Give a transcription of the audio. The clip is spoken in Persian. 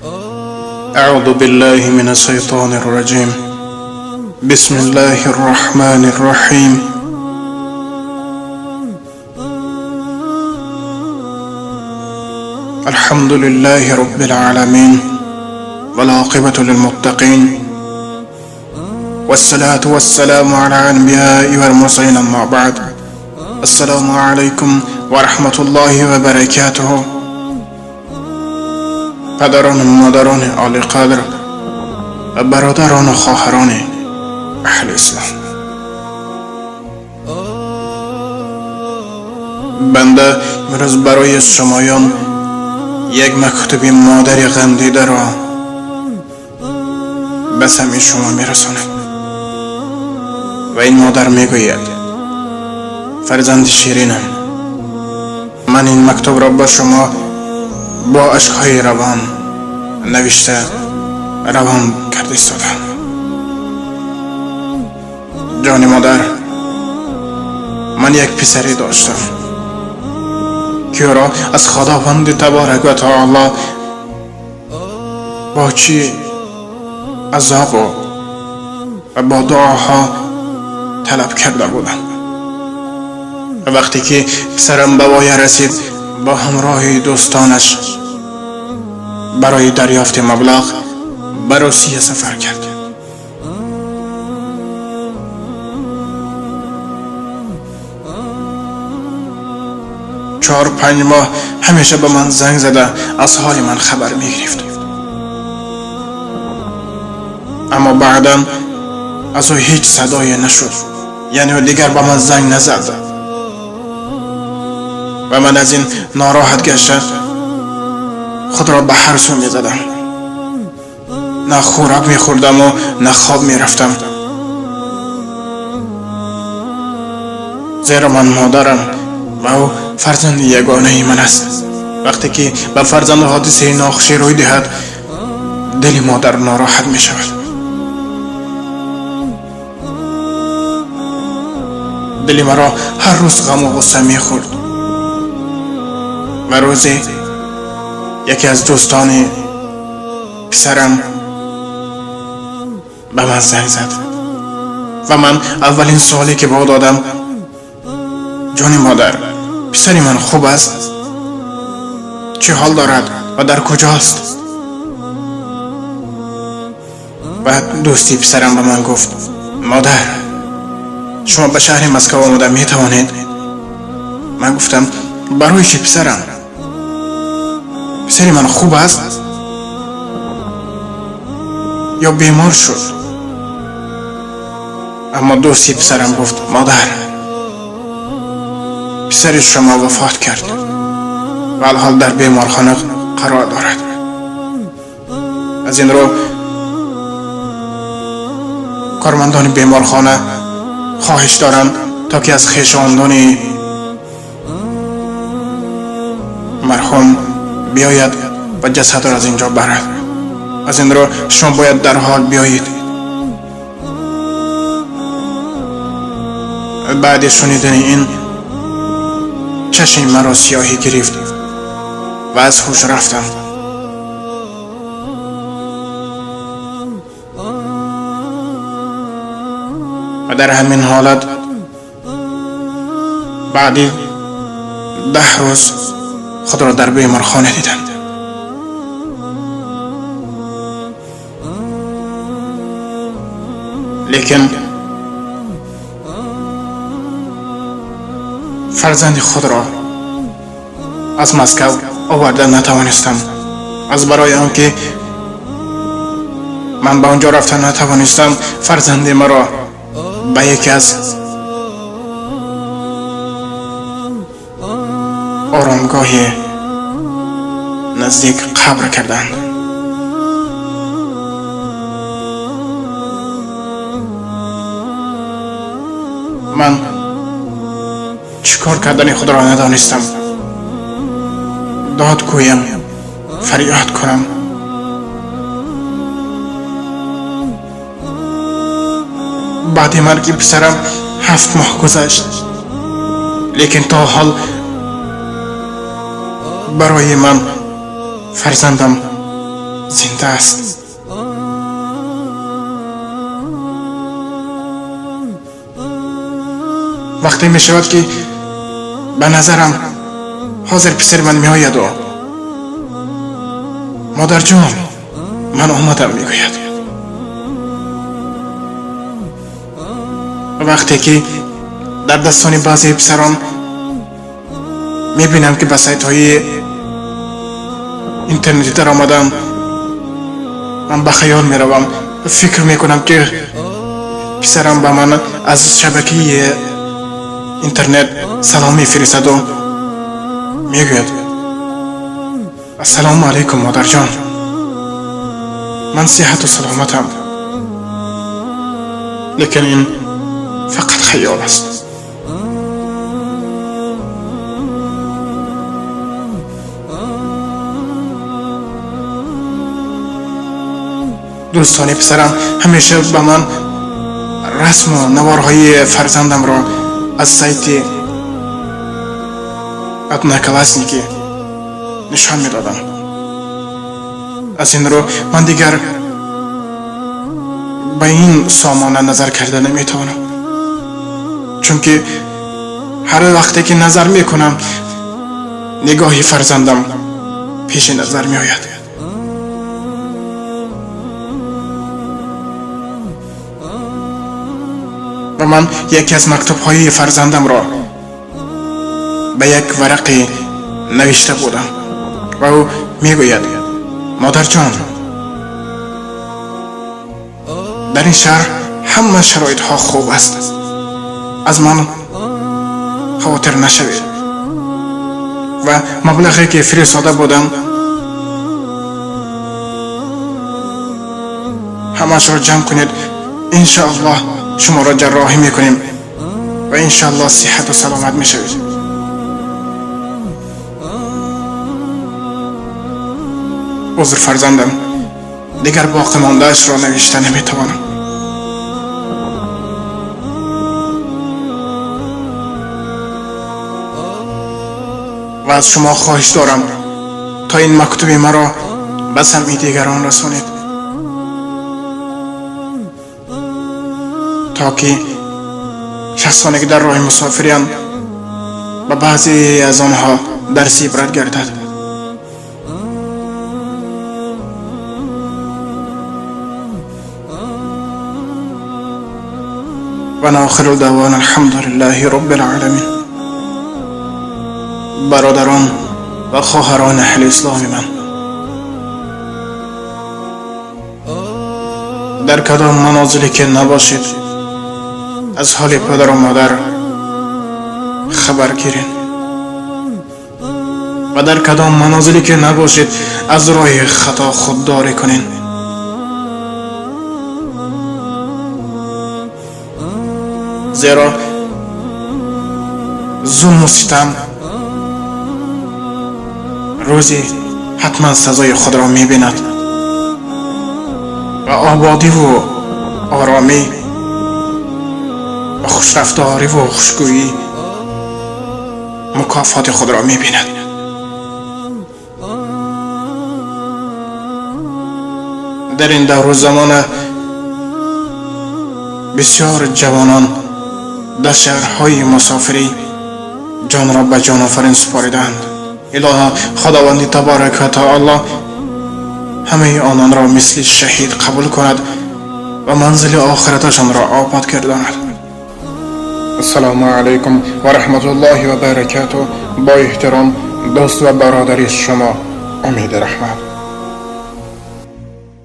أعوذ بالله من الشيطان الرجيم. بسم الله الرحمن الرحيم. الحمد لله رب العالمين والعاقبة للمتقين والصلاة والسلام على الأنبياء والمرسلين أما بعد. السلام عليكم ورحمة الله وبركاته. پدران و مادران عالی قدر و برادران و خواهران اهل اسلام، بنده امروز برای شمایان یک مکتوب مادری غمدیده را به سمع شما میرسانم و این مادر میگوید: فرزند شیرینم، من این مکتوب را به شما با عشقهای روان نوشته روان کرده ایستادم. جان مادر، من یک پسری داشتم که او را از خداوند تبارک و تعالی با چی عذاب و با دعاها طلب کرده بودم. وقتی که پسرم به وای رسید، با همراه دوستانش برای دریافت مبلغ به روسیه سفر کرد. 4-5 ماه همیشه به من زنگ زده از حال من خبر می گرفت، اما بعدا از او هیچ صدایی نشد. یعنی دیگر به من زنگ نزد و من از این ناراحت گشته خود را به هر سو می زدم. نه خوراک می خوردم و نه خواب می رفتم، زیرا من مادرم و او فرزند یگانه من است. وقتی که به فرزند حادثه ناخوشی روی دهد، دل مادر ناراحت می شود. دل مرا هر روز غم و غصه می خورد و روزی یکی از دوستان پسرم به من زنگ زد و من اولین سوالی که به او دادم: جان مادر، پسری من خوب است؟ چه حال دارد و در کجاست؟ و دوستی پسرم به من گفت: مادر، شما به شهر مسکو آمده می توانید؟ من گفتم: برای چه پسرم؟ پسری من خوب است یا بیمار شد؟ اما دوستی پسرم گفت: مادر، پسر شما وفات کرد و الحال در بیمارخانه قرار دارد. از این رو کارمندان بیمارخانه خواهش دارند تا که از خویشاوندان مرحوم بیاید و جسد را از اینجا برد. از این رو شما باید در حال بیایید. بعد شنیدن این، چشم مرا سیاهی گرفت و از هوش رفتم. و در همین حالت بعدی 10 روز خود را در بیمارخانه دیدم. لیکن فرزند خود را از مسکو آورده نتوانستم. از برای آنکه من به آنجا رفتن نتوانستم، فرزند مرا به یکی از آرامگاه نزدیک قبر کردند. من چیکار کردن خود را ندانستم. داد گویم، فریاد کنم. بعد مرگ پسرم 7 ماه گذشت، لیکن تا حال برای من فرزندم زنده است. وقتی می شود که به نظرم حاضر پسر من می آید و مادر جان من آمدم می گوید. وقتی که در دستان بعضی پسران می بینم که به سایت های اینترنتی در آمدن، من به خیال می روم، فکر می کنم که پسرم به من از شبکه اینترنت سلام می فرستد و می گوید السلام علیکم مادر جان، من صحت و سلامتم. لیکن این فقط خیال است. دوستان پسرم همیشه به من رسم و نوارهای فرزندم را از سایت ادناکلاسنیکی نشان می دادم. از این رو من دیگر به این سامان نظر کرده نمی توانم، چون که هر وقتی که نظر می کنم نگاهی فرزندم پیش نظر می آید. و من یکی از مکتوب های فرزندم را به یک ورقی نوشته بودم و او می گوید مادر جان، در این شهر همه شرایط ها خوب است، از من خاطر نشوید و مبلغی که فرستاده بودم همش را جمع کنید، انشاءالله شما را جراحی میکنیم و انشاءالله صحت و سلامت میشوید. عذر فرزندم، دیگر باقی مانده اش را نوشته نمیتوانم. و از شما خواهش دارم تا این مکتوب مرا به سمع دیگران رسانید، تا که شخصانی که در راه مسافرین و بعضی از آنها درس عبرت گردد. و آخر دعوانا الحمد لله رب العالمین. برادران و خواهران اهل اسلام من، در کدام منازلی که نباشید از حال پدر و مادر خبر گیرین و در کدام منازلی که نباشید از راه خطا خودداری کنین. زیرا ظلم و ستم روزی حتما سزای خود را می‌بیند و آبادی و آرامی و خوشرفتاری و خوشگویی مکافات خود را می‌بیند. در این دور و زمان بسیار جوانان در شهرهای مسافری جان را به جان آفرین سپاریدند. الهی خداوند تبارک و تعالی همه آنان را مثل شهید قبول کند و منزل آخرتشان را آباد گرداند. السلام علیکم و رحمت الله و برکاته. با احترام دوست و برادری شما امید رحمت.